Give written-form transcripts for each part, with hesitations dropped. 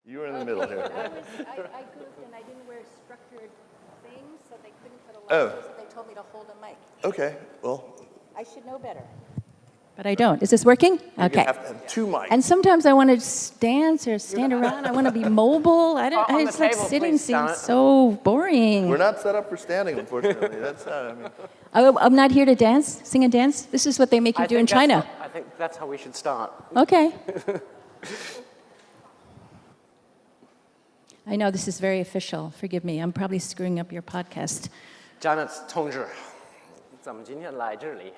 You were in the middle here. I goofed and I didn't wear structured things, so they couldn't put a line, so they told me to hold a mic. Okay, well. I should know better. But I don't. Is this working? Okay. You have to have two mics. And sometimes I want to dance or stand around. I want to be mobile. I just like sitting seems so boring. We're not set up for standing, unfortunately. That's I'm not here to dance, sing and dance. This is what they make you do in China. I think that's how we should start. Okay. I know this is very official. Forgive me. I'm probably screwing up your podcast. Janet 同志，咱们今天来这里。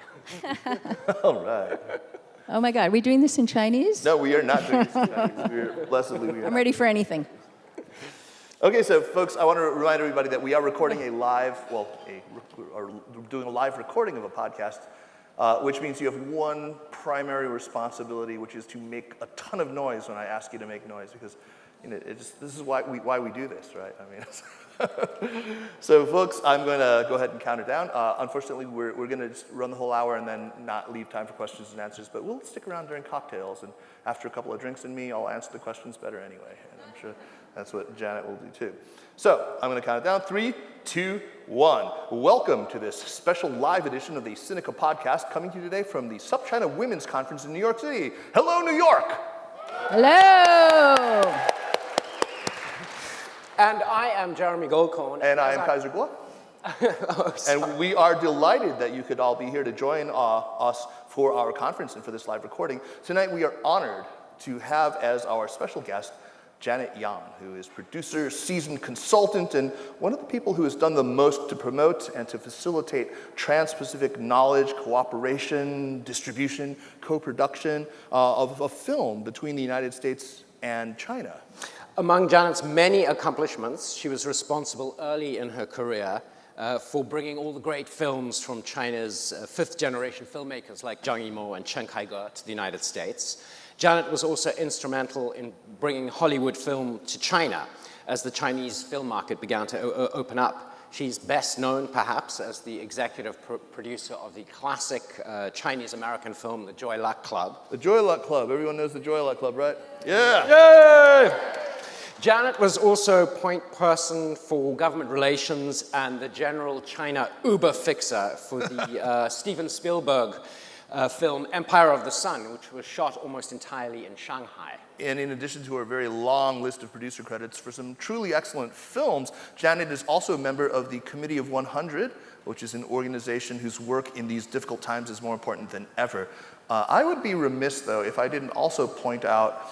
All right. Oh my God, are we doing this in Chinese? No, we are not doing this in Chinese. Blessedly, we are. I'm ready for anything. Okay, so folks, I want to remind everybody that we are recording doing a live recording of a podcast, which means you have one primary responsibility, which is to make a ton of noise when I ask you to make noise, because this is why we do this, right? I mean, so folks, I'm going to go ahead and count it down. Unfortunately, we're going to just run the whole hour and then not leave time for questions and answers, but we'll stick around during cocktails, and after a couple of drinks in me, I'll answer the questions better anyway, and I'm sure that's what Janet will do too. So I'm going to count it down. 3, 2, 1. Welcome to this special live edition of the Sinica podcast, coming to you today from the SupChina Women's Conference in New York City. Hello, New York! Hello! And I am Jeremy Goldcorn. And I am Kaiser Guo. And we are delighted that you could all be here to join us for our conference and for this live recording. Tonight we are honored to have as our special guest Janet Yang, who is producer, seasoned consultant, and one of the people who has done the most to promote and to facilitate trans-Pacific knowledge, cooperation, distribution, co-production of a film between the United States and China. Among Janet's many accomplishments, she was responsible early in her career for bringing all the great films from China's fifth-generation filmmakers like Zhang Yimou and Chen Kaige to the United States. Janet was also instrumental in bringing Hollywood film to China as the Chinese film market began to open up. She's best known, perhaps, as the executive producer of the classic Chinese-American film, The Joy Luck Club. The Joy Luck Club. Everyone knows The Joy Luck Club, right? Yeah! Yay! Janet was also point person for government relations and the general China Uber fixer for the Steven Spielberg film Empire of the Sun, which was shot almost entirely in Shanghai. And in addition to her very long list of producer credits for some truly excellent films, Janet is also a member of the Committee of 100, which is an organization whose work in these difficult times is more important than ever. I would be remiss, though, if I didn't also point out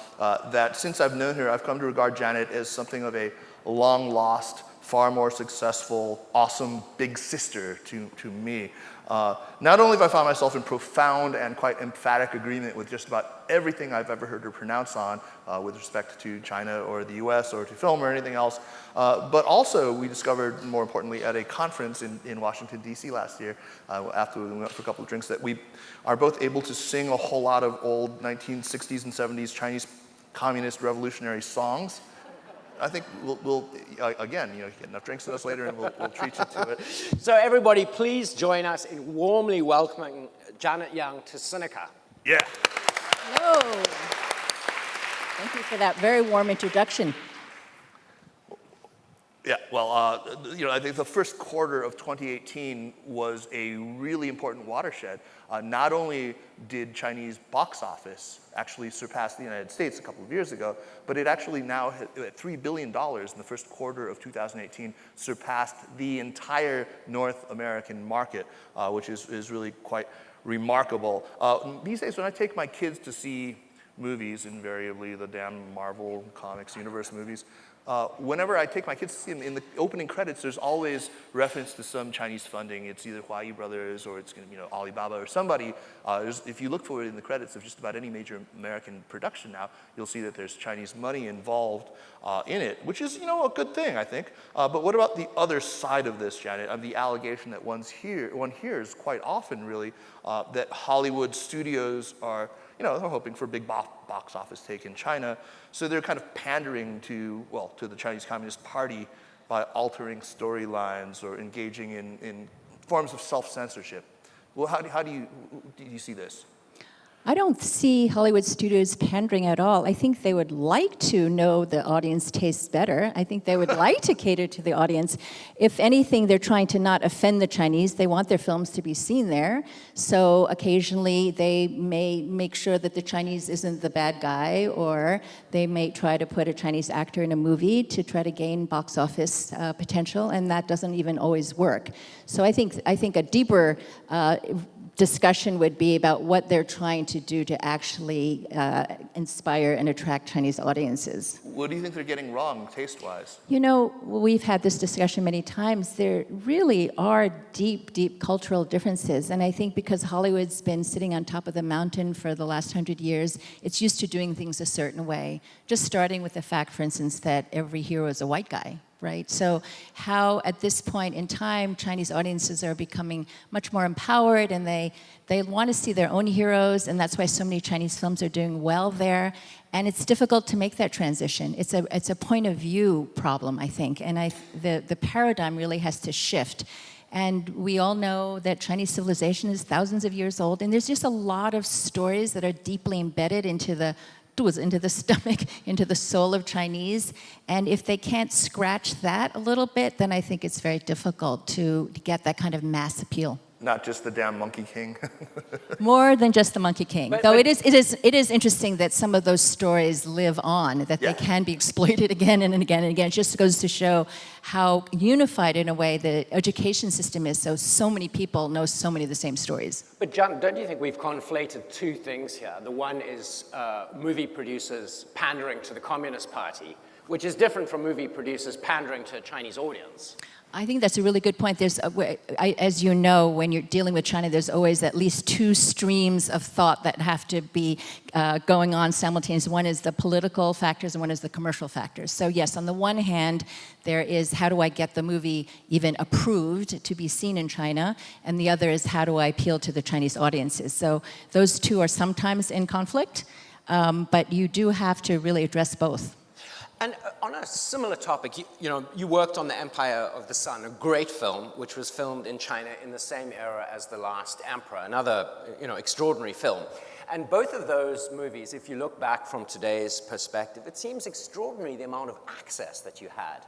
that since I've known her, I've come to regard Janet as something of a long-lost, far more successful, awesome big sister to me. Not only have I found myself in profound and quite emphatic agreement with just about everything I've ever heard her pronounce on with respect to China or the US or to film or anything else, but also we discovered, more importantly, at a conference in Washington, D.C. last year, after we went for a couple of drinks, that we are both able to sing a whole lot of old 1960s and 70s Chinese communist revolutionary songs. I think we'll again, get enough drinks to us later and we'll treat you to it. So everybody, please join us in warmly welcoming Janet Yang to Sinica. Yeah. Hello. Thank you for that very warm introduction. Yeah, well, I think the first quarter of 2018 was a really important watershed. Not only did Chinese box office actually surpass the United States a couple of years ago, but it actually now, at $3 billion in the first quarter of 2018, surpassed the entire North American market, which is really quite remarkable. These days, when I take my kids to see movies, invariably the damn Marvel Comics universe movies, whenever I take my kids to see them, in the opening credits, there's always reference to some Chinese funding. It's either Huayi Brothers or it's Alibaba or somebody. If you look for it in the credits of just about any major American production now, you'll see that there's Chinese money involved in it, which is a good thing, I think. But what about the other side of this, Janet? The allegation that one hears quite often, really, that Hollywood studios are they're hoping for big box office take in China. So they're kind of pandering to the Chinese Communist Party by altering storylines or engaging in forms of self-censorship. Well, how do you see this? I don't see Hollywood studios pandering at all. I think they would like to know the audience tastes better. I think they would like to cater to the audience. If anything, they're trying to not offend the Chinese. They want their films to be seen there. So occasionally they may make sure that the Chinese isn't the bad guy, or they may try to put a Chinese actor in a movie to try to gain box office potential, and that doesn't even always work. So I think a deeper discussion would be about what they're trying to do to actually inspire and attract Chinese audiences. What do you think they're getting wrong, taste-wise? You know, we've had this discussion many times. There really are deep, deep cultural differences. And I think because Hollywood's been sitting on top of the mountain for the last 100 years, it's used to doing things a certain way. Just starting with the fact, for instance, that every hero is a white guy. Right? So how, at this point in time, Chinese audiences are becoming much more empowered, and they want to see their own heroes, and that's why so many Chinese films are doing well there. And it's difficult to make that transition. It's a point of view problem, I think, and the paradigm really has to shift. And we all know that Chinese civilization is thousands of years old, and there's just a lot of stories that are deeply embedded into the stomach, into the soul of Chinese. And if they can't scratch that a little bit, then I think it's very difficult to get that kind of mass appeal. Not just the damn Monkey King. More than just the Monkey King. Though it is interesting that some of those stories live on, that they can be exploited again and again and again. It just goes to show how unified, in a way, the education system is. So many people know so many of the same stories. But John, don't you think we've conflated two things here? The one is movie producers pandering to the Communist Party, which is different from movie producers pandering to a Chinese audience. I think that's a really good point. As you know, when you're dealing with China, there's always at least two streams of thought that have to be going on simultaneously. One is the political factors and one is the commercial factors. So yes, on the one hand, there is how do I get the movie even approved to be seen in China, and the other is how do I appeal to the Chinese audiences. So those two are sometimes in conflict, but you do have to really address both. And on a similar topic, you worked on The Empire of the Sun, a great film, which was filmed in China in the same era as The Last Emperor, another extraordinary film. And both of those movies, if you look back from today's perspective, it seems extraordinary the amount of access that you had,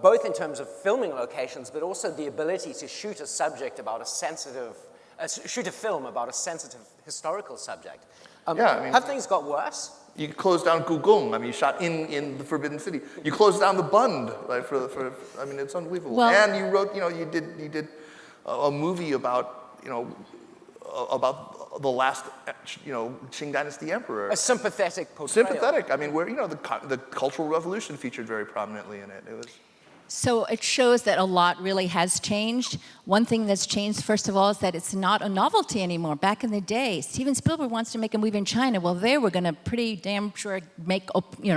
both in terms of filming locations, but also the ability to shoot a subject about a sensitive, shoot a film about a sensitive historical subject. Have things got worse? You closed down Gugong. I mean, you shot in the Forbidden City. You closed down the Bund. Right, I mean, it's unbelievable. Well, and you wrote, you did a movie about, about the last, Qing Dynasty emperor. A sympathetic portrayal. Sympathetic. I mean, where the Cultural Revolution featured very prominently in it. It was. So it shows that a lot really has changed. One thing that's changed, first of all, is that it's not a novelty anymore. Back in the day, Steven Spielberg wants to make a movie in China. Well, they were going to pretty damn sure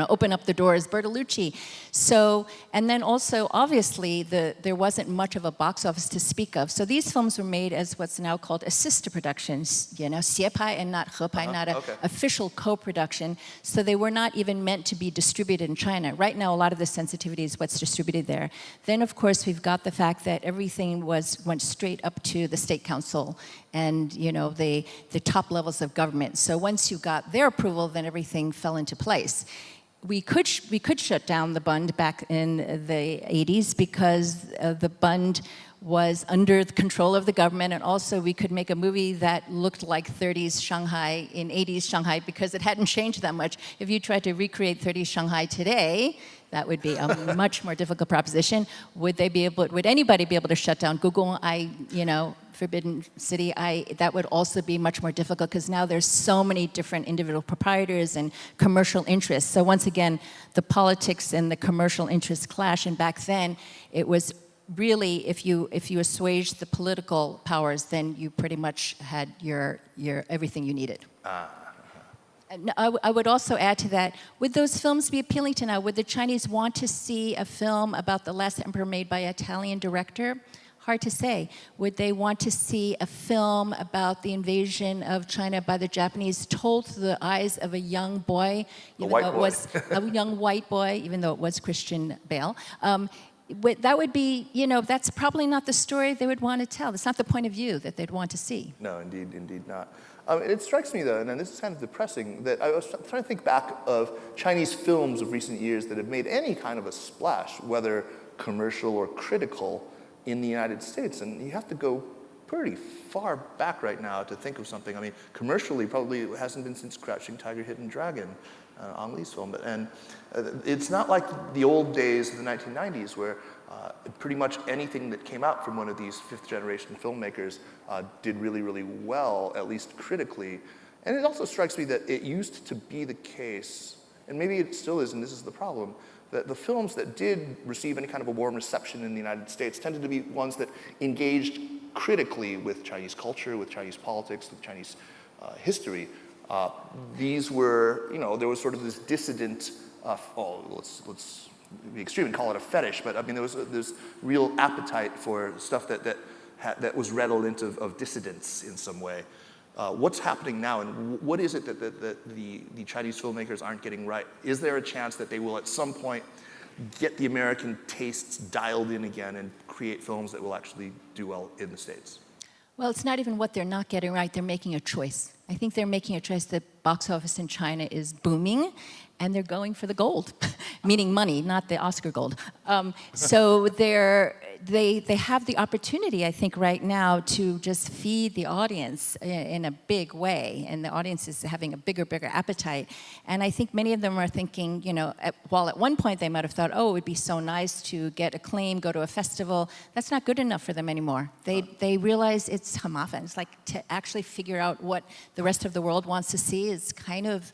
open up the doors, Bertolucci. So, and then also, obviously, there wasn't much of a box office to speak of. So these films were made as what's now called a sister productions, 协拍 and not 合拍, not an official co-production. So they were not even meant to be distributed in China. Right now, a lot of the sensitivity is what's distributed there. Then, of course, we've got the fact that everything went straight up to the State Council and, the top levels of government. So once you got their approval, then everything fell into place. We could shut down the Bund back in the 80s because the Bund was under the control of the government, and also we could make a movie that looked like 30s Shanghai in 80s Shanghai because it hadn't changed that much. If you tried to recreate 30s Shanghai today, that would be a much more difficult proposition. Would anybody be able to shut down Google? Forbidden City, that would also be much more difficult because now there's so many different individual proprietors and commercial interests. So once again, the politics and the commercial interests clash, and back then it was really, if you assuaged the political powers, then you pretty much had your everything you needed. I would also add to that, would those films be appealing to now? Would the Chinese want to see a film about the last emperor made by an Italian director? Hard to say. Would they want to see a film about the invasion of China by the Japanese told through the eyes of a young boy, even though it was a young white boy, even though it was Christian Bale? That would be, that's probably not the story they would want to tell. It's not the point of view that they'd want to see. No, indeed not. It strikes me, though, and this is kind of depressing, that I was trying to think back of Chinese films of recent years that have made any kind of a splash, whether commercial or critical, in the United States. And you have to go pretty far back right now to think of something. I mean, commercially, probably it hasn't been since Crouching Tiger, Hidden Dragon, Ang Lee's film. And it's not like the old days of the 1990s where pretty much anything that came out from one of these fifth-generation filmmakers did really, really well, at least critically. And it also strikes me that it used to be the case, and maybe it still is, and this is the problem, that the films that did receive any kind of a warm reception in the United States tended to be ones that engaged critically with Chinese culture, with Chinese politics, with Chinese history. These were, there was sort of this dissident, let's be extreme and call it a fetish, but I mean, there was this real appetite for stuff that was redolent of dissidence in some way. What's happening now, and what is it that the Chinese filmmakers aren't getting right? Is there a chance that they will at some point get the American tastes dialed in again and create films that will actually do well in the States? Well, it's not even what they're not getting right, they're making a choice. I think they're making a choice. The box office in China is booming, and they're going for the gold, meaning money, not the Oscar gold. So they have the opportunity, I think, right now to just feed the audience in a big way, and the audience is having a bigger appetite. And I think many of them are thinking, while at one point they might have thought, oh, it would be so nice to get acclaim, go to a festival, that's not good enough for them anymore. They realize it's hamafen. It's like to actually figure out what the rest of the world wants to see is kind of,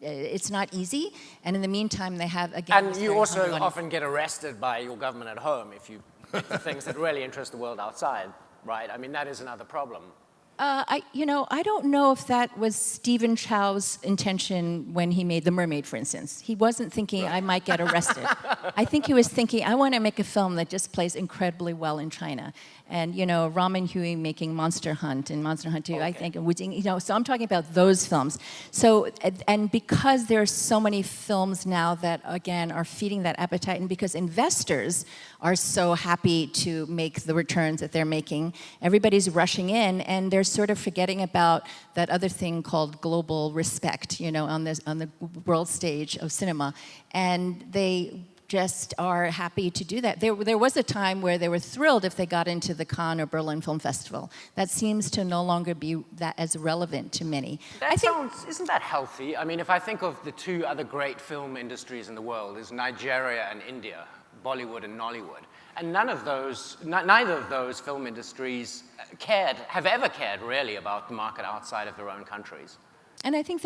it's not easy, and in the meantime they have, again... And you also often get arrested by your government at home if you pick the things that really interest the world outside, right? I mean, that is another problem. I don't know if that was Stephen Chow's intention when he made The Mermaid, for instance. He wasn't thinking I might get arrested. I think he was thinking, I want to make a film that just plays incredibly well in China. And, Ramen Hui making Monster Hunt and Monster Hunt 2, okay. I think, and so I'm talking about those films. So, and because there are so many films now that, again, are feeding that appetite, and because investors are so happy to make the returns that they're making, everybody's rushing in, and they're sort of forgetting about that other thing called global respect, on the world stage of cinema. And they just are happy to do that. There was a time where they were thrilled if they got into the Cannes or Berlin Film Festival. That seems to no longer be that as relevant to many. Isn't that healthy? I mean, if I think of the two other great film industries in the world, is Nigeria and India, Bollywood and Nollywood. And neither of those film industries have ever cared really about the market outside of their own countries. And I think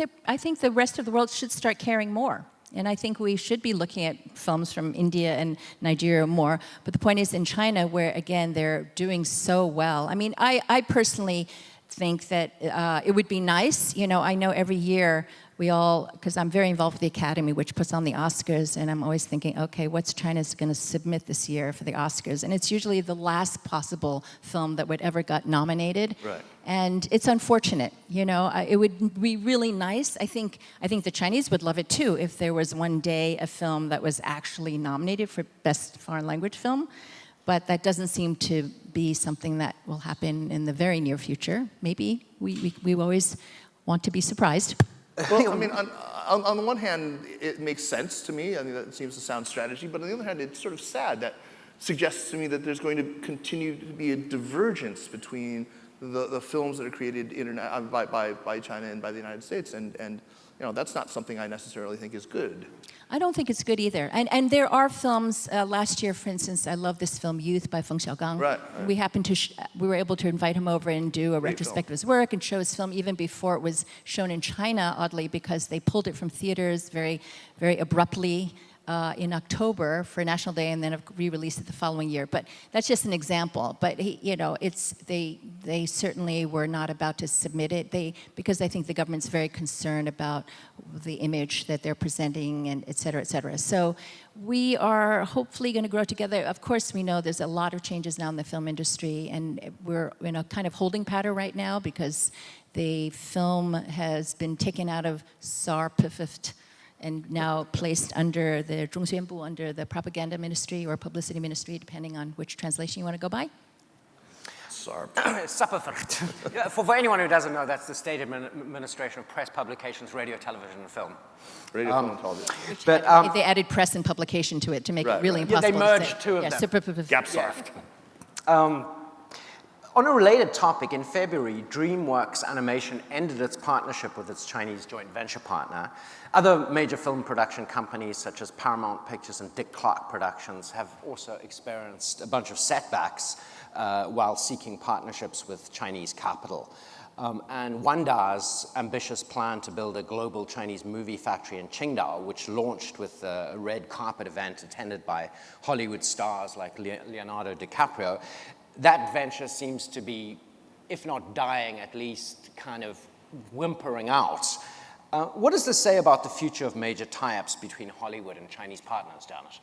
the rest of the world should start caring more. And I think we should be looking at films from India and Nigeria more. But the point is in China, where, again, they're doing so well. I mean, I personally think that it would be nice. I know every year because I'm very involved with the Academy, which puts on the Oscars, and I'm always thinking, okay, what's China's going to submit this year for the Oscars? And it's usually the last possible film that would ever got nominated. Right. And it's unfortunate, it would be really nice. I think the Chinese would love it too if there was one day a film that was actually nominated for Best Foreign Language Film, but that doesn't seem to be something that will happen in the very near future. Maybe we always want to be surprised. Well, I mean, on the one hand, it makes sense to me. I mean, that seems to sound strategy. But on the other hand, it's sort of sad. That suggests to me that there's going to continue to be a divergence between the films that are created by China and by the United States. And that's not something I necessarily think is good. I don't think it's good either. And there are films, last year, for instance, I love this film, Youth by Feng Xiaogang. Right. We were able to invite him over and do a Great retrospective film. of his work and show his film even before it was shown in China, oddly, because they pulled it from theaters very, very abruptly in October for National Day, and then re-released it the following year. But that's just an example. But they certainly were not about to submit it. Because I think the government's very concerned about the image that they're presenting, and et cetera, et cetera. So we are hopefully going to grow together. Of course, we know there's a lot of changes now in the film industry, and we're in a kind of holding pattern right now because the film has been taken out of SAR-PFIFT and now placed under the 中宣部, under the propaganda ministry or publicity ministry, depending on which translation you want to go by. SARP. Sappervert. Yeah, for anyone who doesn't know, that's the State Administration of Press, Publications, Radio, Television, and Film. Radio, film, and television. But They added press and publication to it to make it really right. Yeah, impossible they to say. merged two of them. GapSarf. On a related topic, in February, DreamWorks Animation ended its partnership with its Chinese joint venture partner. Other major film production companies such as Paramount Pictures and Dick Clark Productions have also experienced a bunch of setbacks while seeking partnerships with Chinese capital. And Wanda's ambitious plan to build a global Chinese movie factory in Qingdao, which launched with a red carpet event attended by Hollywood stars like Leonardo DiCaprio, that venture seems to be, if not dying, at least kind of whimpering out. What does this say about the future of major tie-ups between Hollywood and Chinese partners, Janet?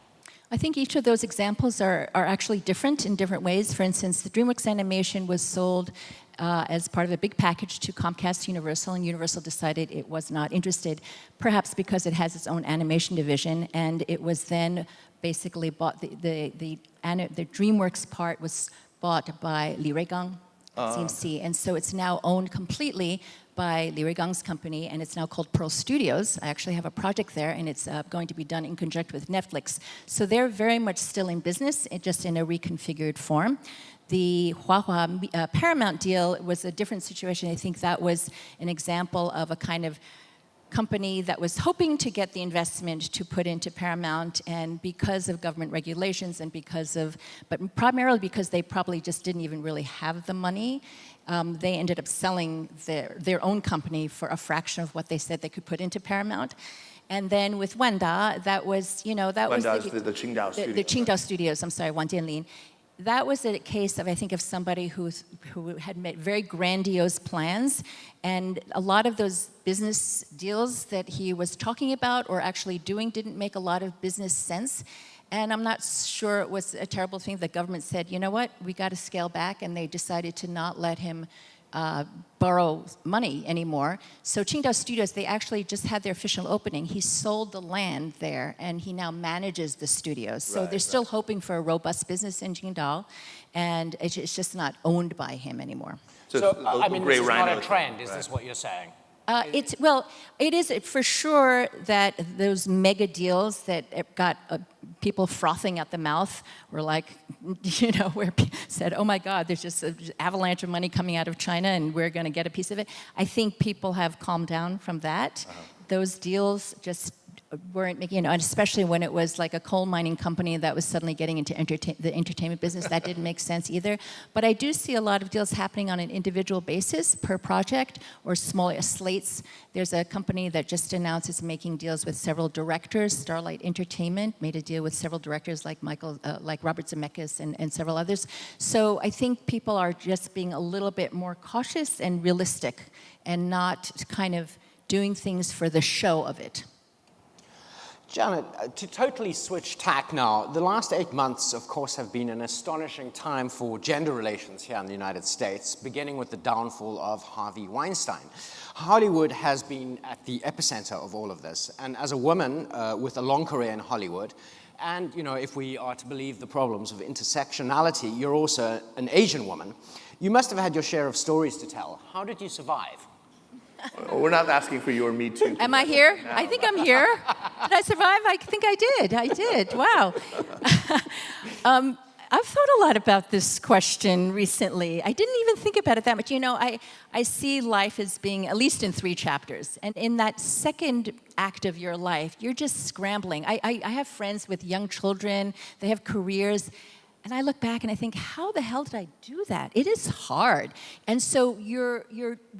I think each of those examples are actually different in different ways. For instance, the DreamWorks Animation was sold as part of a big package to Comcast Universal, and Universal decided it was not interested, perhaps because it has its own animation division, and it was then basically bought, the DreamWorks part was bought by Li Ruigang, CMC, and so it's now owned completely by Li Ruigang's company, and it's now called Pearl Studios. I actually have a project there, and it's going to be done in conjunction with Netflix. So they're very much still in business, just in a reconfigured form. The Huahua Paramount deal was a different situation. I think that was an example of a kind of company that was hoping to get the investment to put into Paramount, and because of government regulations and but primarily because they probably just didn't even really have the money, they ended up selling their own company for a fraction of what they said they could put into Paramount. And then with Wanda, that was, the Qingdao Studios. The Qingdao Studios, I'm sorry, Wan Jianlin. That was a case of, I think, of somebody who had made very grandiose plans, and a lot of those business deals that he was talking about or actually doing didn't make a lot of business sense. And I'm not sure it was a terrible thing. The government said, you know what, we got to scale back, and they decided to not let him borrow money anymore. So Qingdao Studios, they actually just had their official opening. He sold the land there, and he now manages the studios. So they're still hoping for a robust business in Qingdao, and it's just not owned by him anymore. So I mean, this is not a trend, is this what you're saying? It is for sure that those mega deals that got people frothing at the mouth were like, where people said, oh my God, there's just an avalanche of money coming out of China and we're going to get a piece of it. I think people have calmed down from that. Those deals just weren't making, and especially when it was like a coal mining company that was suddenly getting into the entertainment business, that didn't make sense either. But I do see a lot of deals happening on an individual basis per project or smaller slates. There's a company that just announced it's making deals with several directors. Starlight Entertainment made a deal with several directors like Robert Zemeckis and several others. So I think people are just being a little bit more cautious and realistic and not kind of doing things for the show of it. Janet, to totally switch tack now, the last 8 months, of course, have been an astonishing time for gender relations here in the United States, beginning with the downfall of Harvey Weinstein. Hollywood has been at the epicenter of all of this, and as a woman with a long career in Hollywood, and if we are to believe the problems of intersectionality, you're also an Asian woman. You must have had your share of stories to tell. How did you survive? We're not asking for your Me Too. Am I here? I think I'm here. Did I survive? I think I did. Wow. I've thought a lot about this question recently. I didn't even think about it that much. I see life as being at least in 3 chapters. And in that second act of your life, you're just scrambling. I have friends with young children. They have careers. And I look back and I think, how the hell did I do that? It is hard. And so you're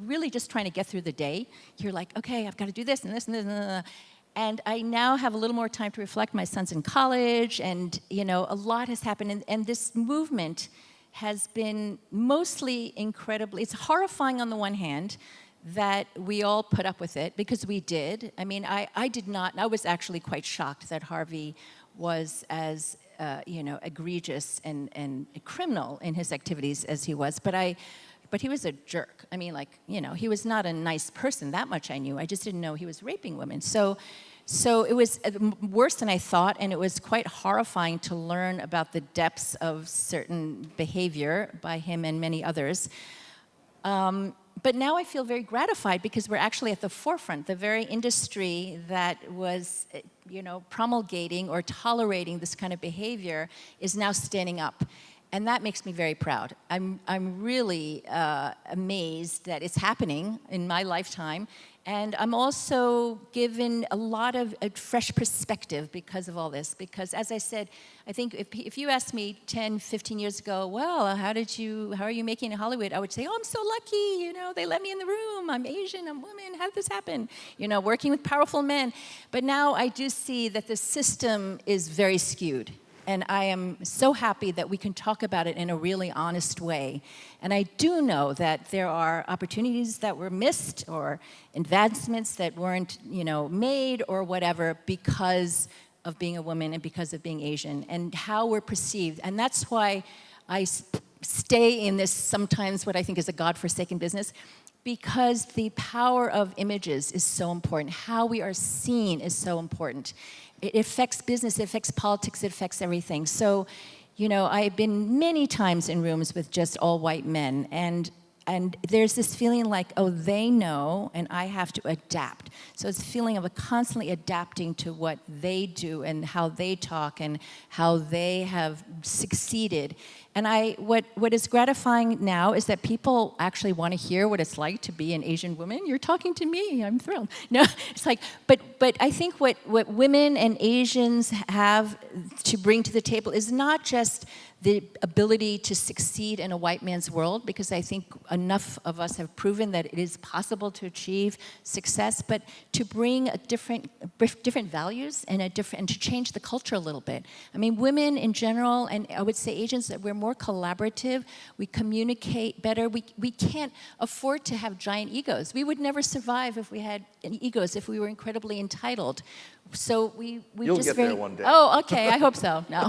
really just trying to get through the day. You're like, okay, I've got to do this and this and this and this. And I now have a little more time to reflect. My son's in college, and a lot has happened. And this movement has been mostly incredibly, it's horrifying on the one hand that we all put up with it, because we did. I mean, I did not, I was actually quite shocked that Harvey was as egregious and criminal in his activities as he was. But but he was a jerk. I mean, like, you know, he was not a nice person. That much I knew. I just didn't know he was raping women. So it was worse than I thought, and it was quite horrifying to learn about the depths of certain behavior by him and many others. But now I feel very gratified because we're actually at the forefront. The very industry that was, you know, promulgating or tolerating this kind of behavior is now standing up. And that makes me very proud. I'm really amazed that it's happening in my lifetime. And I'm also given a lot of a fresh perspective because of all this. Because as I said, I think if you asked me 10, 15 years ago, well, how are you making it in Hollywood? I would say, oh, I'm so lucky, you know, they let me in the room. I'm Asian, I'm woman, how did this happen? You know, working with powerful men. But now I do see that the system is very skewed. And I am so happy that we can talk about it in a really honest way. And I do know that there are opportunities that were missed or advancements that weren't, you know, made or whatever because of being a woman and because of being Asian and how we're perceived. And that's why I stay in this sometimes what I think is a godforsaken business, because the power of images is so important. How we are seen is so important. It affects business, it affects politics, it affects everything. So, you know, I've been many times in rooms with just all white men, and there's this feeling like, oh, they know, and I have to adapt. So it's a feeling of constantly adapting to what they do and how they talk and how they have succeeded. And what is gratifying now is that people actually want to hear what it's like to be an Asian woman. You're talking to me, I'm thrilled. No, it's like, but I think what women and Asians have to bring to the table is not just the ability to succeed in a white man's world, because I think enough of us have proven that it is possible to achieve success, but to bring a different values and to change the culture a little bit. I mean, women in general, and I would say Asians, that we're more collaborative, we communicate better, we can't afford to have giant egos. We would never survive if we had egos, if we were incredibly entitled. So we You'll just get there one day. Oh, okay, I hope so. No.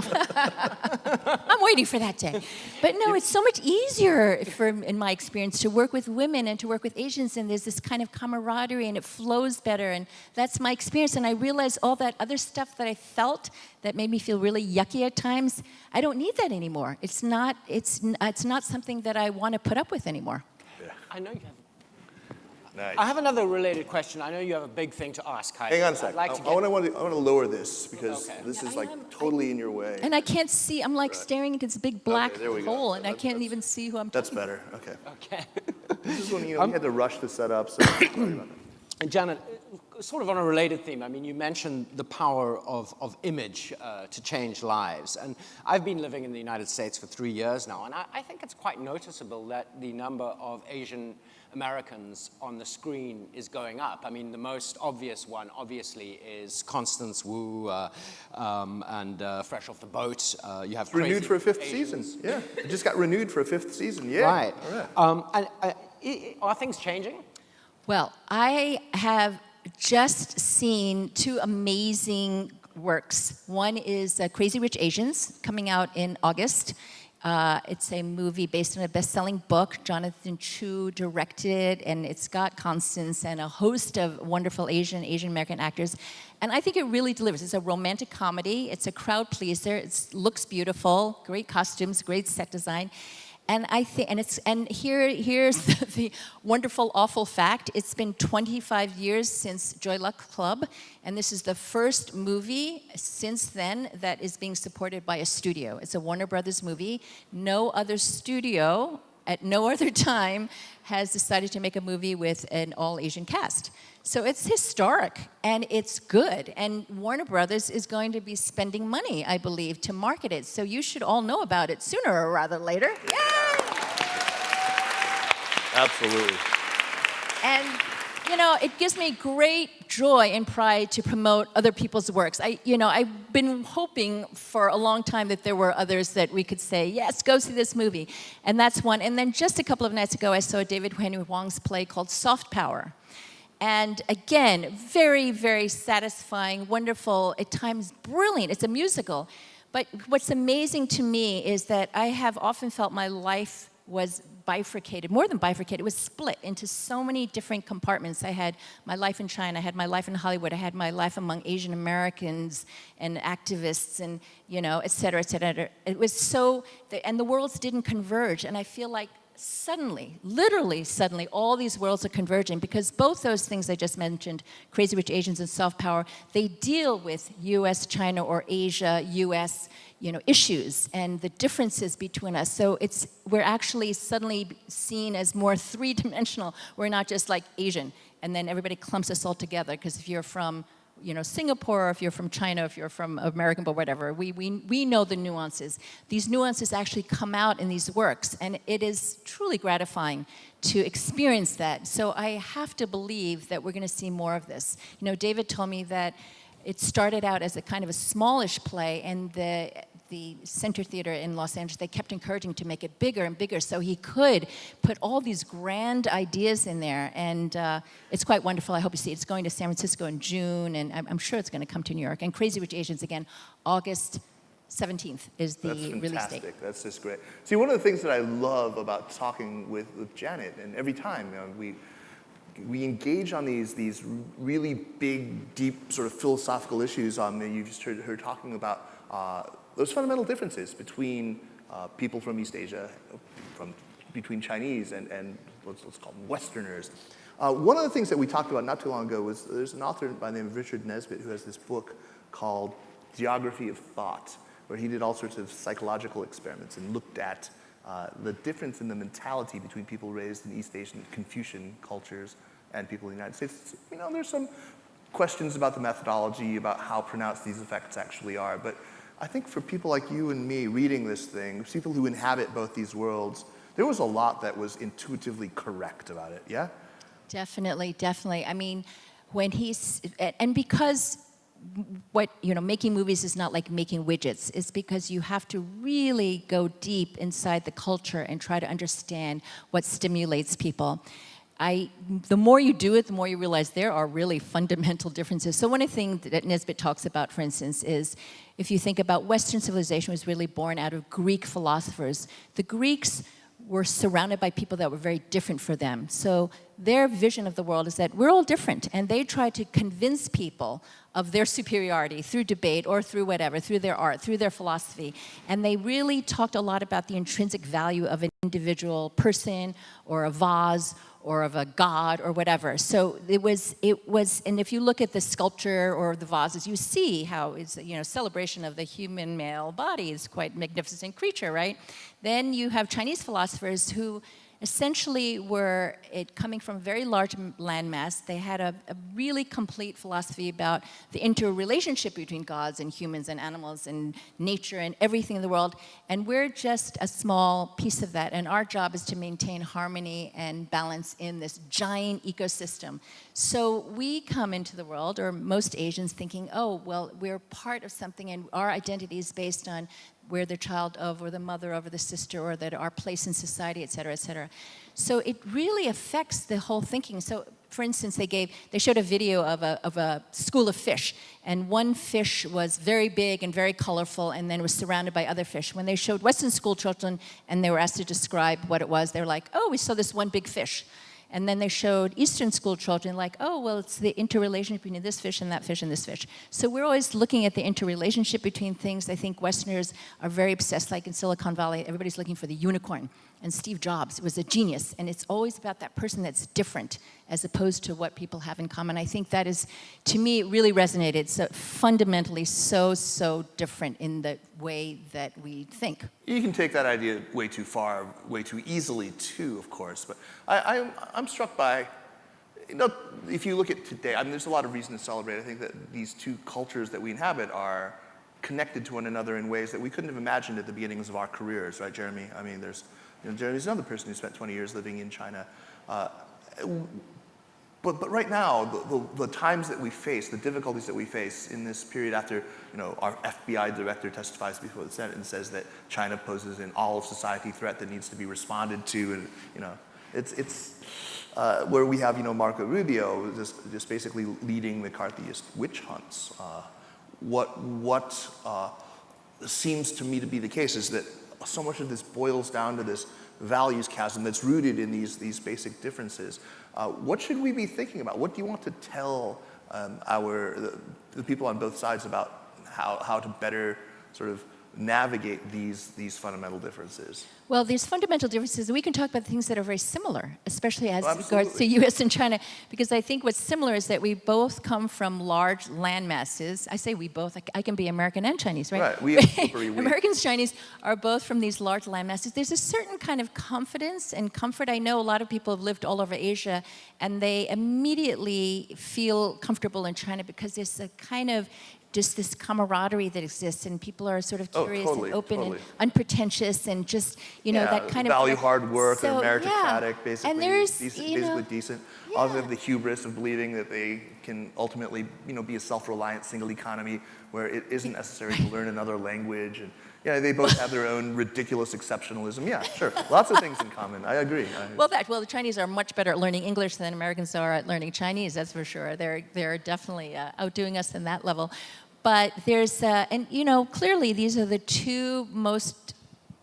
I'm waiting for that day. But no, it's so much easier, in my experience, to work with women and to work with Asians, and there's this kind of camaraderie, and it flows better, and that's my experience. And I realize all that other stuff that I felt that made me feel really yucky at times, I don't need that anymore. It's not something that I want to put up with anymore. Yeah. I know you have. Nice. I have another related question. I know you have a big thing to ask, Heidi. Hang on a second. Like I want to lower this because Okay. this is I like know, totally in your way. And I can't see, I'm like staring at this big black there we go. hole, and I That's- can't even see who I'm That's talking better. Okay. Okay. This is when you had to rush to set up. So sorry about that. And Janet, sort of on a related theme, I mean, you mentioned the power of image to change lives. And I've been living in the United States for 3 years now, and I think it's quite noticeable that the number of Asian Americans on the screen is going up. I mean, the most obvious one, obviously, is Constance Wu and Fresh Off the Boat. You have Renewed Crazy for a fifth Asians. season. Yeah. It just got renewed for a fifth season. Yeah. Right. All right. Are things changing? Well, I have just seen two amazing works. One is Crazy Rich Asians, coming out in August. It's a movie based on a best-selling book. Jonathan Chu directed it, and it's got Constance and a host of wonderful Asian American actors. And I think it really delivers. It's a romantic comedy. It's a crowd pleaser. It looks beautiful, great costumes, great set design. And I think, here's the wonderful, awful fact. It's been 25 years since Joy Luck Club, and this is the first movie since then that is being supported by a studio. It's a Warner Brothers movie. No other studio at no other time has decided to make a movie with an all-Asian cast. So it's historic, and it's good. And Warner Brothers is going to be spending money, I believe, to market it. So you should all know about it sooner or rather later. Yay! Absolutely. And, you know, it gives me great joy and pride to promote other people's works. I've been hoping for a long time that there were others that we could say, yes, go see this movie. And that's one. And then just a couple of nights ago, I saw David Henry Hwang's play called Soft Power. And again, very, very satisfying, wonderful, at times brilliant. It's a musical. But what's amazing to me is that I have often felt my life was bifurcated, more than bifurcated, it was split into so many different compartments. I had my life in China, I had my life in Hollywood, I had my life among Asian Americans and activists and, et cetera, et cetera. It was so, and the worlds didn't converge, and I feel like suddenly, literally suddenly, all these worlds are converging because both those things I just mentioned, Crazy Rich Asians and soft power, they deal with US, China, or Asia, US, issues and the differences between us. So we're actually suddenly seen as more three-dimensional. We're not just like Asian, and then everybody clumps us all together because if you're from Singapore, or if you're from China, if you're from American, but whatever, we know the nuances. These nuances actually come out in these works, and it is truly gratifying to experience that. So I have to believe that we're going to see more of this. David told me that it started out as a kind of a smallish play, and the Center Theater in Los Angeles, they kept encouraging to make it bigger and bigger so he could put all these grand ideas in there. And it's quite wonderful. I hope you see it. It's going to San Francisco in June, and I'm sure it's going to come to New York. And Crazy Rich Asians, again, August 17th is the release date. That's just great. See, one of the things that I love about talking with Janet, and every time we engage on these really big, deep sort of philosophical issues you just heard her talking about those fundamental differences between people from East Asia, between Chinese and let's call them Westerners. One of the things that we talked about not too long ago was there's an author by the name of Richard Nesbitt who has this book called Geography of Thought, where he did all sorts of psychological experiments and looked at the difference in the mentality between people raised in East Asian Confucian cultures and people in the United States. There's some questions about the methodology, about how pronounced these effects actually are, but I think for people like you and me reading this thing, people who inhabit both these worlds, there was a lot that was intuitively correct about it, yeah? Definitely, definitely. I mean, and because making movies is not like making widgets. It's because you have to really go deep inside the culture and try to understand what stimulates people. The more you do it, the more you realize there are really fundamental differences. So one of the things that Nesbitt talks about, for instance, is if you think about Western civilization was really born out of Greek philosophers. The Greeks were surrounded by people that were very different for them. So their vision of the world is that we're all different, and they try to convince people of their superiority through debate or through whatever, through their art, through their philosophy. And they really talked a lot about the intrinsic value of an individual person or a vase or of a god or whatever. So it was, and if you look at the sculpture or the vases, you see how it's, celebration of the human male body is quite a magnificent creature, right? Then you have Chinese philosophers who essentially were coming from a very large landmass. They had a really complete philosophy about the interrelationship between gods and humans and animals and nature and everything in the world. And we're just a small piece of that. And our job is to maintain harmony and balance in this giant ecosystem. So we come into the world, or most Asians, thinking, oh, well, we're part of something and our identity is based on we're the child of, or the mother of, or the sister, or that our place in society, et cetera, et cetera. So it really affects the whole thinking. So, for instance, they showed a video of a school of fish, and one fish was very big and very colorful, and then was surrounded by other fish. When they showed Western school children, and they were asked to describe what it was, they were like, oh, we saw this one big fish. And then they showed Eastern school children like, oh, well, it's the interrelationship between this fish and that fish and this fish. So we're always looking at the interrelationship between things. I think Westerners are very obsessed, like in Silicon Valley, everybody's looking for the unicorn. And Steve Jobs was a genius. And it's always about that person that's different as opposed to what people have in common. I think that is, to me, it really resonated. So fundamentally so different in the way that we think. You can take that idea way too far, way too easily too, of course. But I'm struck by, if you look at today, I mean, there's a lot of reason to celebrate. I think that these two cultures that we inhabit are connected to one another in ways that we couldn't have imagined at the beginnings of our careers, right, Jeremy? I mean, Jeremy's another person who spent 20 years living in China. But right now, the times that we face, the difficulties that we face in this period after, our FBI director testifies before the Senate and says that China poses an all of society threat that needs to be responded to, and it's where we have, Marco Rubio just basically leading McCarthyist witch hunts. What seems to me to be the case is that so much of this boils down to this values chasm that's rooted in these basic differences. What should we be thinking about? What do you want to tell the people on both sides about how to better sort of navigate these fundamental differences? Well, there's fundamental differences. We can talk about things that are very similar, especially as Absolutely. regards to U.S. and China, because I think what's similar is that we both come from large land masses. I say we both. I can be American and Chinese, right? Right. We Americans, Chinese are both from these large land masses. There's a certain kind of confidence and comfort. I know a lot of people have lived all over Asia, and they immediately feel comfortable in China because there's a kind of just this camaraderie that exists, and people are sort of curious and open and unpretentious, and just that kind of value hard work. So, they're meritocratic, basically. And there's basically decent. Also, have the hubris of believing that they can ultimately, be a self-reliant single economy where it isn't necessary to learn another language. And they both have their own ridiculous exceptionalism. Yeah, sure. Lots of things in common. I agree. Well, the Chinese are much better at learning English than Americans are at learning Chinese. That's for sure. They're definitely outdoing us in that level. But there's clearly these are the two most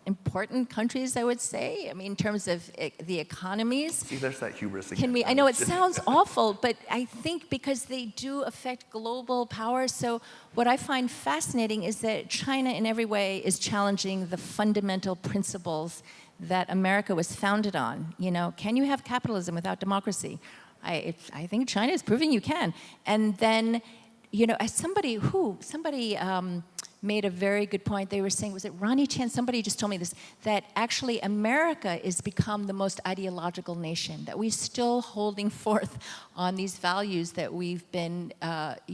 important countries, I would say. I mean, in terms of the economies. See, there's that hubris again. I know it sounds awful, but I think because they do affect global power. So what I find fascinating is that China, in every way, is challenging the fundamental principles that America was founded on. Can you have capitalism without democracy? I think China is proving you can. And then, as somebody made a very good point. They were saying, was it Ronnie Chan? Somebody just told me this, that actually America has become the most ideological nation, that we're still holding forth on these values that we've been,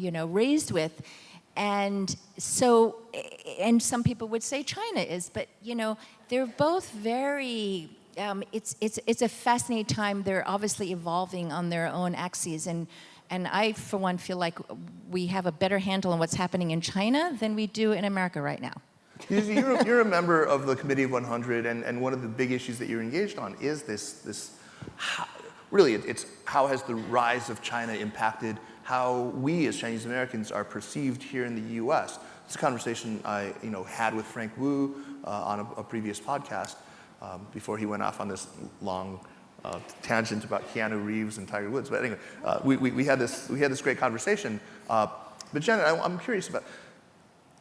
raised with. And so, and some people would say China is, but, they're both very, it's a fascinating time. They're obviously evolving on their own axes. And I, for one, feel like we have a better handle on what's happening in China than we do in America right now. You're a member of the Committee of 100, and one of the big issues that you're engaged on is this really, it's how has the rise of China impacted how we as Chinese Americans are perceived here in the U.S. It's a conversation I had with Frank Wu on a previous podcast before he went off on this long tangent about Keanu Reeves and Tiger Woods. But anyway, we had this great conversation. But Janet, I'm curious about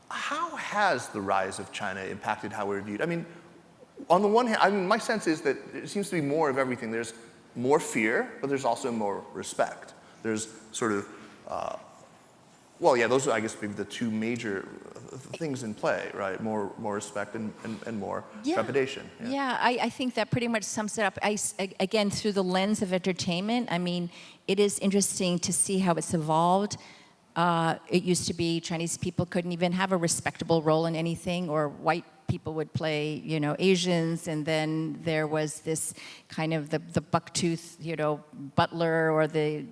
how has the rise of China impacted how we're viewed? I mean, on the one hand, my sense is that it seems to be more of everything. There's more fear, but there's also more respect. There's sort of, those are, I guess, maybe the two major things in play, right? More respect and more trepidation. Yeah, I think that pretty much sums it up. Again, through the lens of entertainment, I mean, it is interesting to see how it's evolved. It used to be Chinese people couldn't even have a respectable role in anything, or white people would play, Asians, and then there was this kind of the bucktooth, butler, or the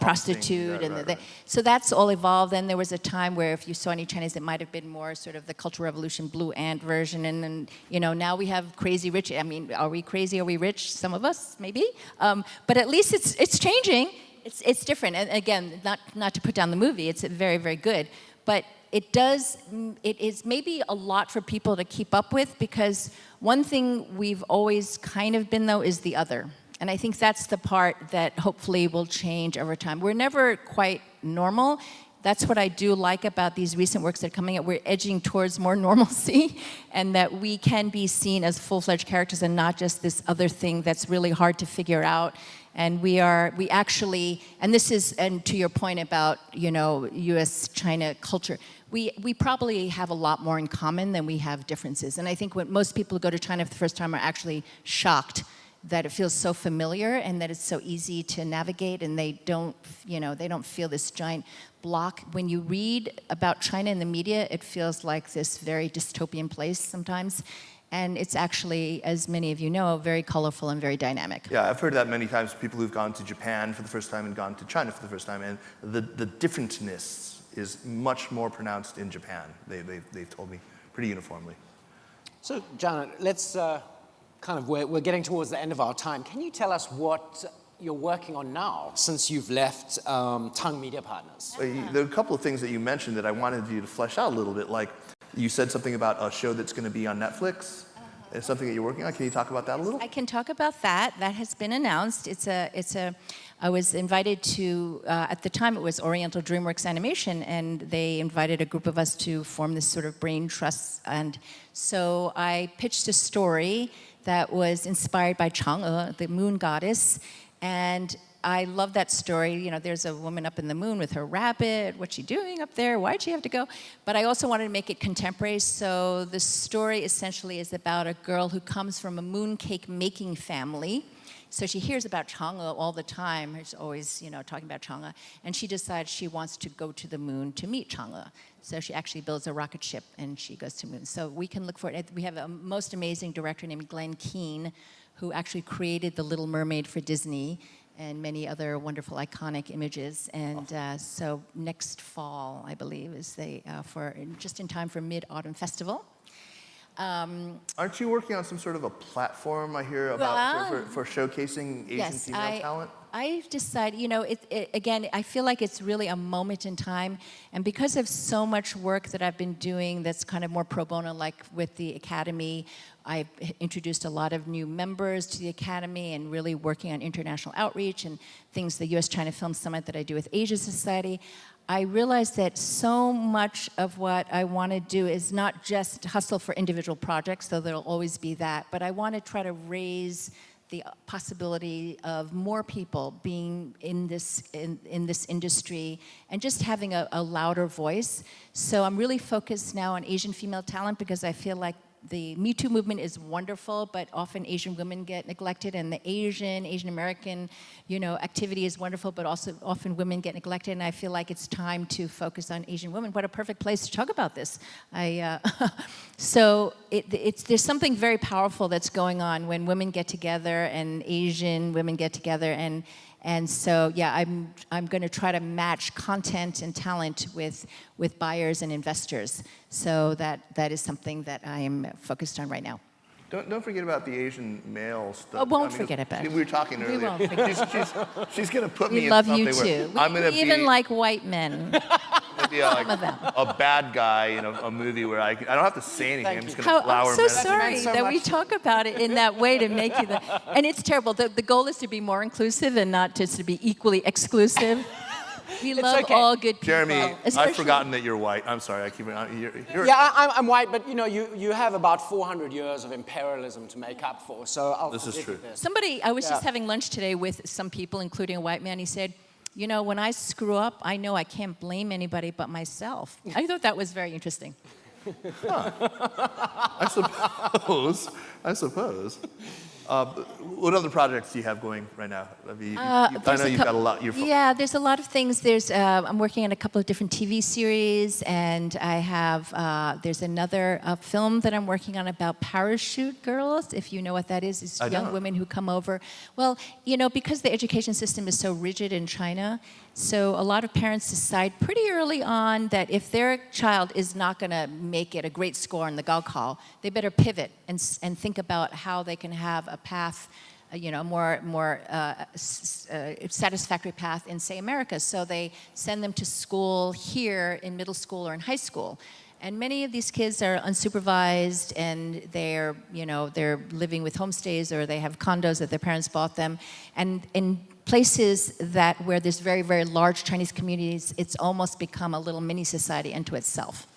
prostitute, right. So that's all evolved. Then there was a time where if you saw any Chinese, it might have been more sort of the Cultural Revolution blue ant version, and then now we have crazy rich. I mean, are we crazy? Are we rich? Some of us, maybe, but at least it's changing. It's different, and again, not to put down the movie. It's very, very good, but it is maybe a lot for people to keep up with, because one thing we've always kind of been, though, is the other. And I think that's the part that hopefully will change over time. We're never quite normal. That's what I do like about these recent works that are coming out. We're edging towards more normalcy, and that we can be seen as full-fledged characters and not just this other thing that's really hard to figure out. And we actually, and this is, and to your point about, U.S.-China culture, we probably have a lot more in common than we have differences. And I think when most people who go to China for the first time are actually shocked that it feels so familiar and that it's so easy to navigate, and they don't feel this giant block. When you read about China in the media, it feels like this very dystopian place sometimes. And it's actually, as many of you know, very colorful and very dynamic. Yeah, I've heard that many times. People who've gone to Japan for the first time and gone to China for the first time, and the differentness is much more pronounced in Japan. They've told me pretty uniformly. So, Janet, let's we're getting towards the end of our time. Can you tell us what you're working on now, since you've left Tongue Media Partners? There are a couple of things that you mentioned that I wanted you to flesh out a little bit, like you said something about a show that's going to be on Netflix. is something that you're working on. Can you talk about that a little? I can talk about that. That has been announced. I was invited to, at the time it was Oriental DreamWorks Animation, and they invited a group of us to form this sort of brain trust. And so I pitched a story that was inspired by Chang'e, the moon goddess. And I love that story. You know, there's a woman up in the moon with her rabbit. What's she doing up there? Why'd she have to go? But I also wanted to make it contemporary. So the story essentially is about a girl who comes from a mooncake making family. So she hears about Chang'e all the time. She's always, you know, talking about Chang'e. And she decides she wants to go to the moon to meet Chang'e. So she actually builds a rocket ship and she goes to the moon. So we can look for it. We have a most amazing director named Glenn Keane, who actually created The Little Mermaid for Disney and many other wonderful iconic images. And so next fall, I believe, is for just in time for Mid-Autumn Festival. Aren't you working on some sort of a platform, I hear, about for showcasing Asian female talent? I've decided, you know, again, I feel like it's really a moment in time. And because of so much work that I've been doing that's kind of more pro bono, like with the Academy, I've introduced a lot of new members to the Academy and really working on international outreach and things, the U.S.-China Film Summit that I do with Asia Society. I realized that so much of what I want to do is not just hustle for individual projects, though there'll always be that, but I want to try to raise the possibility of more people being in this industry and just having a louder voice. So I'm really focused now on Asian female talent because I feel like the Me Too movement is wonderful, but often Asian women get neglected, and the Asian American, you know, activity is wonderful, but also often women get neglected, and I feel like it's time to focus on Asian women. What a perfect place to talk about this. So there's something very powerful that's going on when women get together and Asian women get together, and so, yeah, I'm going to try to match content and talent with buyers and investors. So that is something that I am focused on right now. Don't forget about the Asian male stuff. Oh, won't forget about it. We were talking earlier. We won't forget. She's going to put me We in love something you where too. I'm going to be even like white men. like a bad guy in a movie where I don't have to say anything. I'm just going to flower I'm so messages. sorry that we talk about it in that way to make you and it's terrible. The goal is to be more inclusive and not just to be equally exclusive. We love all good people. Jeremy, I've forgotten that you're white. I'm sorry. I keep you're Yeah, I'm white, but you know, you have about 400 years of imperialism to make up for. So I'll This is forgive true. you this. Somebody, I was just having lunch today with some people, including a white man. He said, you know, when I screw up, I know I can't blame anybody but myself. I thought that was very interesting. I suppose. What other projects do you have going right now? I know you've got a lot. Yeah, there's a lot of things. I'm working on a couple of different TV series, and I have there's another film that I'm working on about parachute girls. If you know what that is, it's young women who come over. Well, you know, because the education system is so rigid in China, so a lot of parents decide pretty early on that if their child is not going to make it a great score in the Gaokao, they better pivot and think about how they can have a path, you know, more satisfactory path in, say, America. So they send them to school here in middle school or in high school. And many of these kids are unsupervised, and they're living with homestays, or they have condos that their parents bought them. And in places where there's very, very large Chinese communities, it's almost become a little mini society unto itself.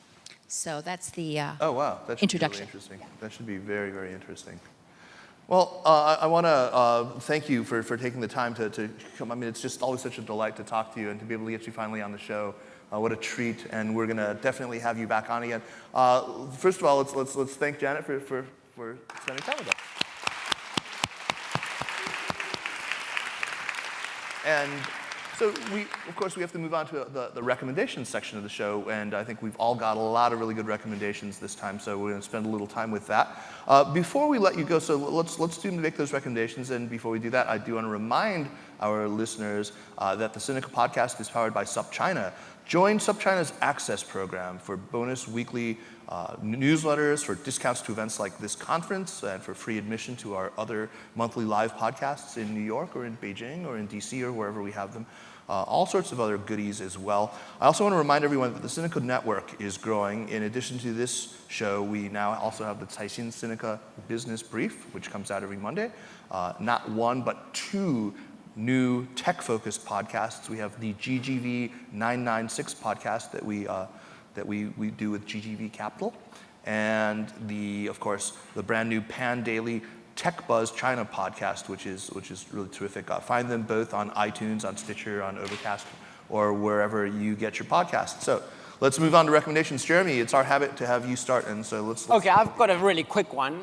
So that's the oh, wow. That should introduction. Be really interesting. That should be very, very interesting. Well, I want to thank you for taking the time to come. I mean, it's just always such a delight to talk to you and to be able to get you finally on the show. What a treat, and we're going to definitely have you back on again. First of all, let's thank Janet for spending time with us. And so of course, we have to move on to the recommendations section of the show, and I think we've all got a lot of really good recommendations this time, so we're going to spend a little time with that. Before we let you go, so let's make those recommendations, and before we do that, I do want to remind our listeners that the Sinica podcast is powered by SupChina. Join SupChina's Access program for bonus weekly newsletters, for discounts to events like this conference, and for free admission to our other monthly live podcasts in New York or in Beijing or in DC or wherever we have them. all sorts of other goodies as well. I also want to remind everyone that the Sinica Network is growing. In addition to this show, we now also have the Caixin Sinica Business Brief, which comes out every Monday. Not one, but two new tech-focused podcasts. We have the GGV 996 podcast that we do with GGV Capital, and of course, the brand new Pan Daily Tech Buzz China podcast, which is really terrific. Find them both on iTunes, on Stitcher, on Overcast, or wherever you get your podcasts. So let's move on to recommendations. Jeremy, it's our habit to have you start, and so let's Okay, I've got a really quick one,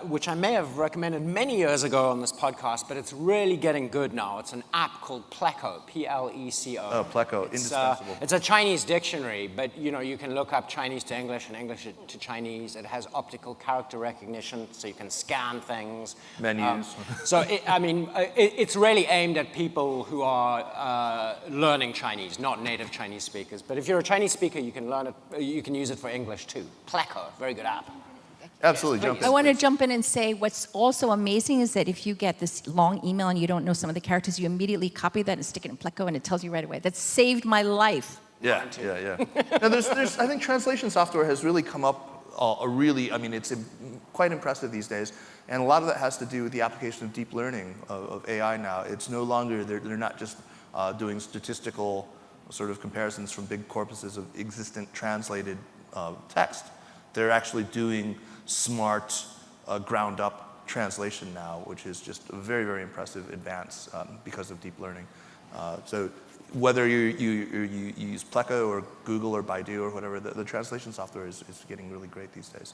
which I may have recommended many years ago on this podcast, but it's really getting good now. It's an app called Pleco, P-L-E-C-O. Oh, Pleco, indispensable. It's a Chinese dictionary, but you can look up Chinese to English and English to Chinese. It has optical character recognition, so you can scan things. Menus. It's really aimed at people who are learning Chinese, not native Chinese speakers. But if you're a Chinese speaker, you can learn it. You can use it for English too. Pleco, very good app. Absolutely, jump in. I want to please. jump in and say what's also amazing is that if you get this long email and you don't know some of the characters, you immediately copy that and stick it in Pleco and it tells you right away. That saved my life. Yeah. Now, I think translation software has really come up it's quite impressive these days. And a lot of that has to do with the application of deep learning, of AI now. It's no longer, they're not just doing statistical sort of comparisons from big corpuses of existent translated text. They're actually doing smart, ground-up translation now, which is just a very, very impressive advance because of deep learning. So whether you use Pleco or Google or Baidu or whatever, the translation software is getting really great these days.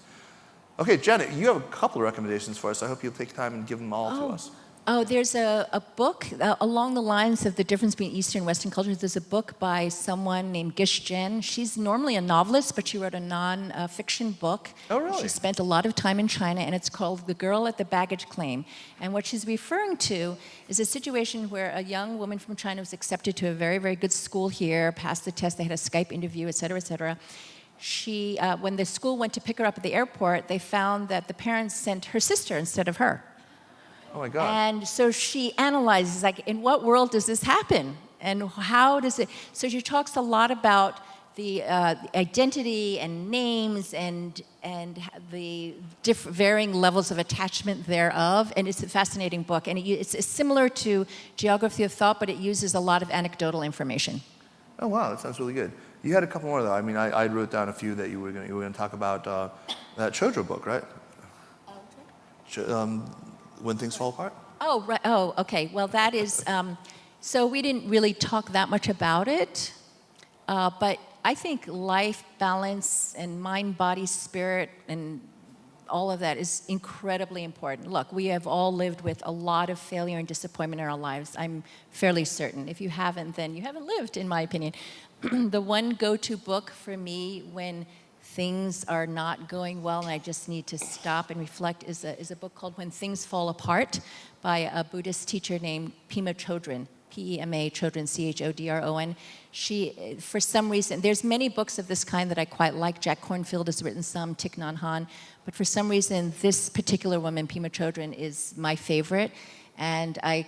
Okay, Janet, you have a couple of recommendations for us. I hope you'll take time and give them all to us. Oh, there's a book along the lines of the difference between Eastern and Western cultures. There's a book by someone named Gish Jen. She's normally a novelist, but she wrote a non-fiction book. Oh, really? She spent a lot of time in China, and it's called The Girl at the Baggage Claim. And what she's referring to is a situation where a young woman from China was accepted to a very, very good school here, passed the test, they had a Skype interview, et cetera, et cetera. When the school went to pick her up at the airport, they found that the parents sent her sister instead of her. Oh my God. And so she analyzes, like, in what world does this happen? And how does it? So she talks a lot about the identity and names and the varying levels of attachment thereof. And it's a fascinating book. And it's similar to Geography of Thought, but it uses a lot of anecdotal information. Oh wow, that sounds really good. You had a couple more though. I mean, I wrote down a few that you were going to talk about. That Chojo book, right? When Things Fall Apart? Oh, right. Oh, okay. Well, that is, so we didn't really talk that much about it, but I think life balance and mind, body, spirit, and all of that is incredibly important. Look, we have all lived with a lot of failure and disappointment in our lives. I'm fairly certain. If you haven't, then you haven't lived, in my opinion. The one go-to book for me when things are not going well and I just need to stop and reflect is a book called When Things Fall Apart by a Buddhist teacher named Pema Chodron, P-E-M-A Chodron, C-H-O-D-R-O-N. She, for some reason, there's many books of this kind that I quite like. Jack Kornfield has written some, Thich Nhat Hanh, but for some reason, this particular woman, Pema Chodron, is my favorite, and I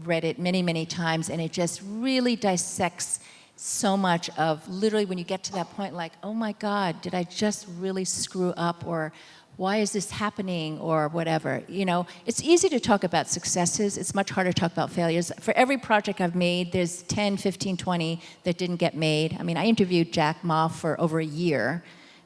read it many, many times, and it just really dissects so much of literally when you get to that point, like, oh my God, did I just really screw up? Or why is this happening? Or whatever. You know, it's easy to talk about successes. It's much harder to talk about failures. For every project I've made, there's 10, 15, 20 that didn't get made. I mean, I interviewed Jack Ma for over a year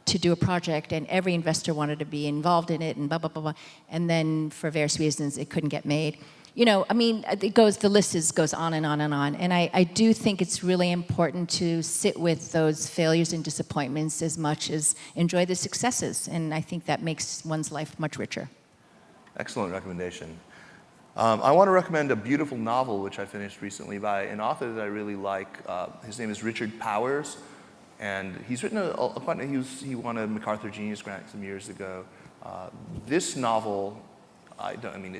to do a project, and every investor wanted to be involved in it, and blah, blah, blah, blah. And then for various reasons, it couldn't get made. You know, I mean, the list goes on and on and on. And I do think it's really important to sit with those failures and disappointments as much as enjoy the successes. And I think that makes one's life much richer. Excellent recommendation. I want to recommend a beautiful novel which I finished recently by an author that I really like. His name is Richard Powers. And he's written he won a MacArthur Genius Grant some years ago. This novel,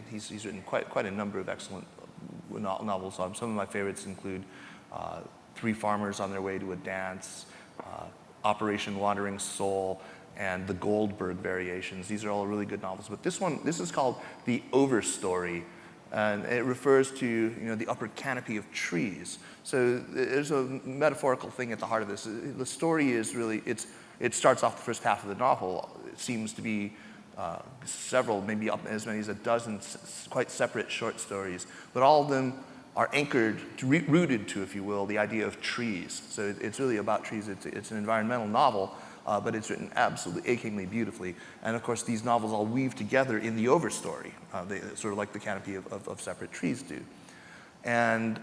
he's written quite a number of excellent novels. Some of my favorites include Three Farmers on Their Way to a Dance, Operation Wandering Soul, and the Goldberg Variations. These are all really good novels. But this is called The Overstory, And it refers to, the upper canopy of trees. So there's a metaphorical thing at the heart of this. The story is really, it starts off the first half of the novel. It seems to be several, maybe up as many as a dozen quite separate short stories, but all of them are anchored, rooted to, if you will, the idea of trees. So it's really about trees. It's an environmental novel, but it's written absolutely achingly beautifully. And of course, these novels all weave together in the overstory, sort of like the canopy of separate trees do. And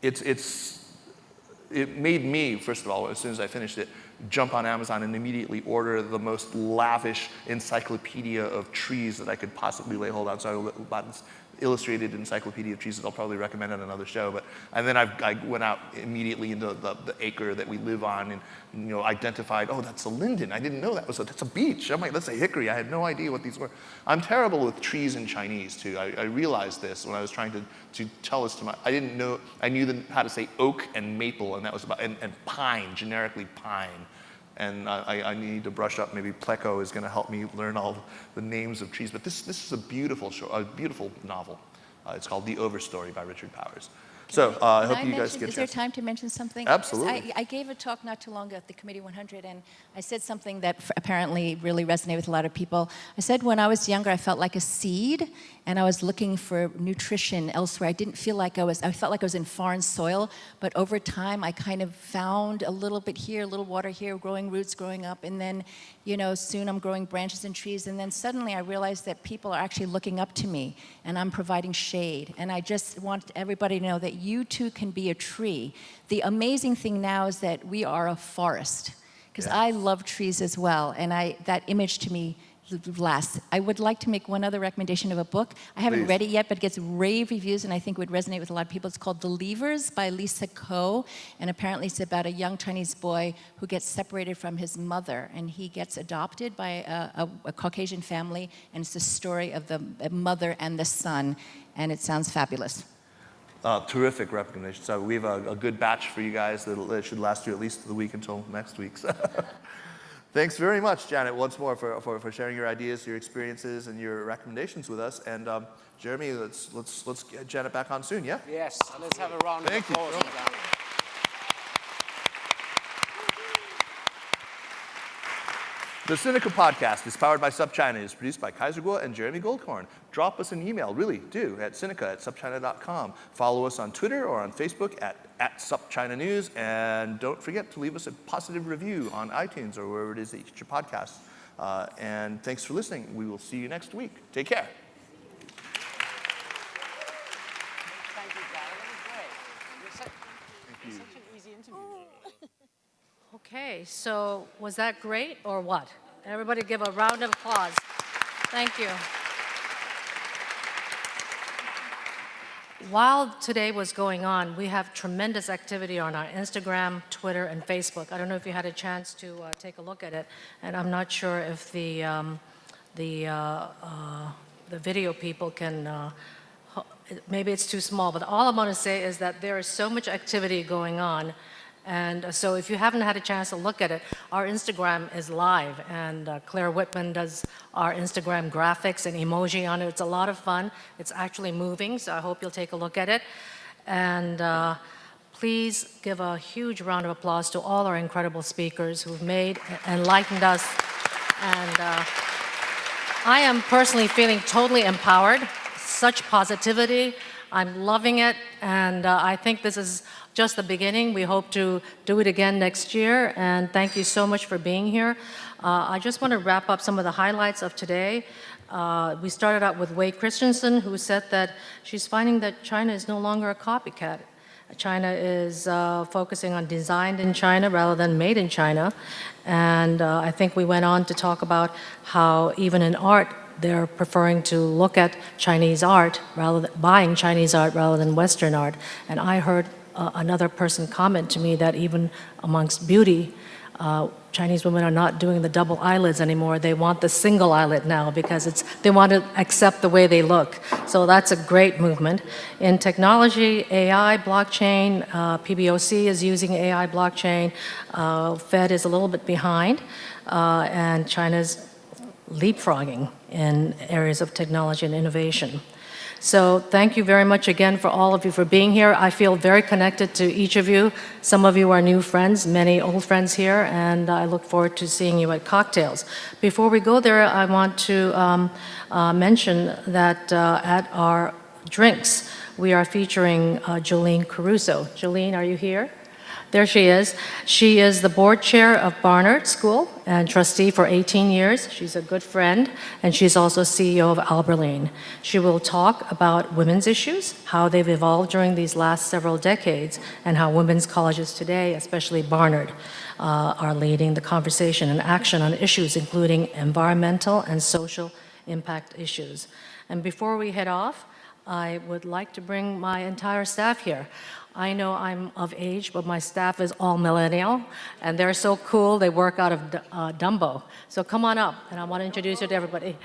it made me, first of all, as soon as I finished it, jump on Amazon and immediately order the most lavish encyclopedia of trees that I could possibly lay hold on. So I bought this illustrated encyclopedia of trees that I'll probably recommend on another show. And then I went out immediately into the acre that we live on and identified, oh, that's a linden. I didn't know that's a beech. I'm like, that's a hickory. I had no idea what these were. I'm terrible with trees in Chinese too. I realized this when I was trying to tell this to I didn't know, I knew how to say oak and maple, and that was about, and pine, generically pine. And I need to brush up. Maybe Pleco is going to help me learn all the names of trees. But this is a beautiful novel. It's called The Overstory by Richard Powers. So I hope you guys get a chance. Is there time to mention something? Absolutely. I gave a talk not too long ago at the Committee 100, and I said something that apparently really resonated with a lot of people. I said when I was younger, I felt like a seed, and I was looking for nutrition elsewhere. I didn't feel like I felt like I was in foreign soil, but over time, I kind of found a little bit here, a little water here, growing roots, growing up, and then, soon I'm growing branches and trees, and then suddenly I realized that people are actually looking up to me, and I'm providing shade. And I just want everybody to know that you too can be a tree. The amazing thing now is that we are a forest, because I love trees as well, and that image to me lasts. I would like to make one other recommendation of a book. I haven't read it yet, but it gets rave reviews, and I think would resonate with a lot of people. It's called The Leavers by Lisa Ko, and apparently it's about a young Chinese boy who gets separated from his mother, and he gets adopted by a Caucasian family, and it's the story of the mother and the son, and it sounds fabulous. Terrific recommendation. So we have a good batch for you guys that should last you at least the week until next week. Thanks very much, Janet, once more for sharing your ideas, your experiences, and your recommendations with us. And Jeremy, let's get Janet back on soon, yeah? Yes, let's have a round of applause for that. The Sinica podcast is powered by SupChina. It is produced by Kaiser Kuo and Jeremy Goldkorn. Drop us an email, really do, at sinica@supchina.com. Follow us on Twitter or on Facebook at SupChina News. And don't forget to leave us a positive review on iTunes or wherever it is that you get your podcasts. And thanks for listening. We will see you next week. Take care. Thank you, Darren. That was great. You're such an easy interview. Okay, so was that great or what? Everybody give a round of applause. Thank you. While today was going on, we have tremendous activity on our Instagram, Twitter, and Facebook. I don't know if you had a chance to take a look at it, and I'm not sure if the video people can, maybe it's too small, but all I'm going to say is that there is so much activity going on. And so if you haven't had a chance to look at it, our Instagram is live, and Claire Whitman does our Instagram graphics and emoji on it. It's a lot of fun. It's actually moving, so I hope you'll take a look at it. And please give a huge round of applause to all our incredible speakers who've made and enlightened us. And I am personally feeling totally empowered, such positivity. I'm loving it, and I think this is just the beginning. We hope to do it again next year, and thank you so much for being here. I just want to wrap up some of the highlights of today. We started out with Wei Christensen, who said that she's finding that China is no longer a copycat. China is focusing on designed in China rather than made in China. And I think we went on to talk about how even in art, they're preferring to look at Chinese art rather than buying Chinese art rather than Western art. And I heard another person comment to me that even amongst beauty, Chinese women are not doing the double eyelids anymore. They want the single eyelid now because they want to accept the way they look. So that's a great movement. In technology, AI, blockchain, PBOC is using AI blockchain. Fed is a little bit behind, and China's leapfrogging in areas of technology and innovation. So thank you very much again for all of you for being here. I feel very connected to each of you. Some of you are new friends, many old friends here, and I look forward to seeing you at cocktails. Before we go there, I want to mention that at our drinks, we are featuring Jolene Caruso. Jolene, are you here? There she is. She is the board chair of Barnard School and trustee for 18 years. She's a good friend, and she's also CEO of Alberline. She will talk about women's issues, how they've evolved during these last several decades, and how women's colleges today, especially Barnard, are leading the conversation and action on issues including environmental and social impact issues. And before we head off, I would like to bring my entire staff here. I know I'm of age, but my staff is all millennial, and they're so cool. They work out of Dumbo. So come on up, and I want to introduce you to everybody.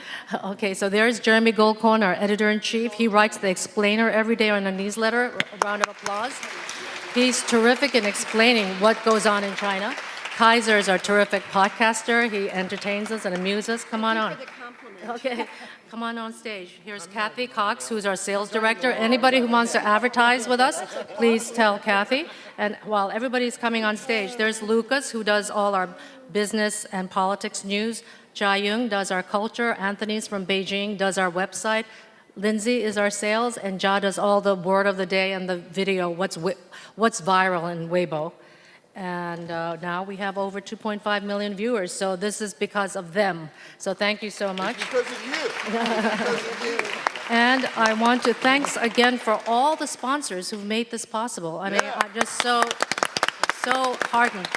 Okay, so there's Jeremy Goldkorn, our editor-in-chief. He writes the explainer every day on a newsletter. A round of applause. He's terrific in explaining what goes on in China. Kaiser is our terrific podcaster. He entertains us and amuses us. Come on on. Okay, come on stage. Here's Kathy Cox, who's our sales director. Anybody who wants to advertise with us, please tell Kathy. And while everybody's coming on stage, there's Lucas, who does all our business and politics news. Jia Yung does our culture. Anthony's from Beijing does our website. Lindsay is our sales, and Jia does all the word of the day and the video, what's viral in Weibo. And now we have over 2.5 million viewers, so this is because of them. So thank you so much. It's because of you. Because of you. And I want to thanks again for all the sponsors who've made this possible. I mean, I'm just so heartened.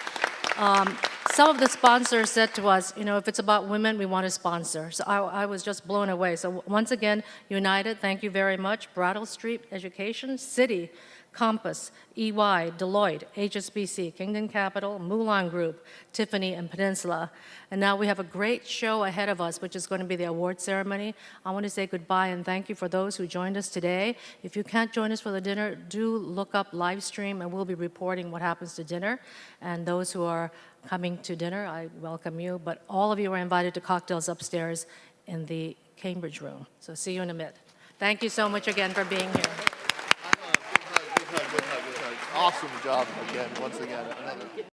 Some of the sponsors said to us, you know, if it's about women, we want to sponsor. So I was just blown away. So once again, United, thank you very much. Brattle Street Education, Citi, Compass, EY, Deloitte, HSBC, Kingdom Capital, Mulan Group, Tiffany, and Peninsula. And now we have a great show ahead of us, which is going to be the award ceremony. I want to say goodbye and thank you for those who joined us today. If you can't join us for the dinner, do look up live stream, and we'll be reporting what happens to dinner. And those who are coming to dinner, I welcome you. But all of you are invited to cocktails upstairs in the Cambridge room. So see you in a minute. Thank you so much again for being here. Awesome job again, once again. Another.